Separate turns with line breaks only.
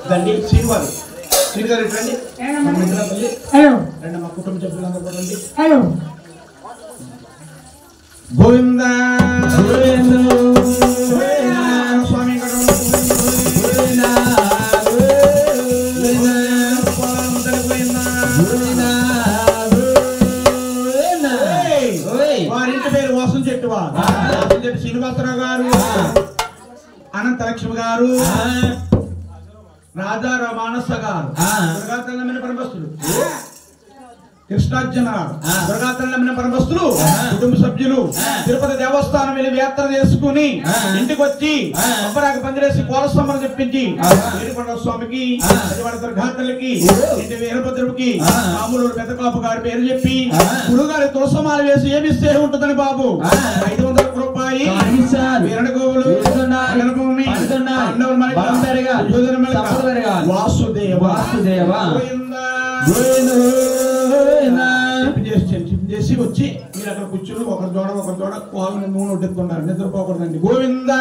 దండి శ్రీవారు శ్రీగారు రండి రండి మా కుటుంబ సభ్యులందరూ రండి గోవింద స్వామి వారింటి పేరు వాసం చెట్టు శ్రీనివాసరావు గారు అనంత లక్ష్మి గారు రాజా మానస గారు దుర్గాతల్లమైన పరమస్తులు కృష్ణార్జున దుర్గాతల్లమైన పరమస్తులు కుటుంబ సభ్యులు తిరుపతి దేవస్థానం వెళ్ళి యాత్ర చేసుకుని ఇంటికి వచ్చి అబ్బరాక పందిరేసి కోలస్వామిని చెప్పించి వీరకొండ స్వామికి దుర్గాతల్లకి ఇంటి వీరభద్రుడికి రాములు పెద్దకాపు గారి పేరు చెప్పి గురుగారి తులసమాల వేసి ఏమిస్తే ఉంటుందని బాబు 500 రూపాయలు చేసి వచ్చి మీరు అక్కడ కూర్చుని ఒక దూడ కోళ్ళని నూనె వడ్డెత్తుకున్నారు నిద్రపోకూడదండి గోవింద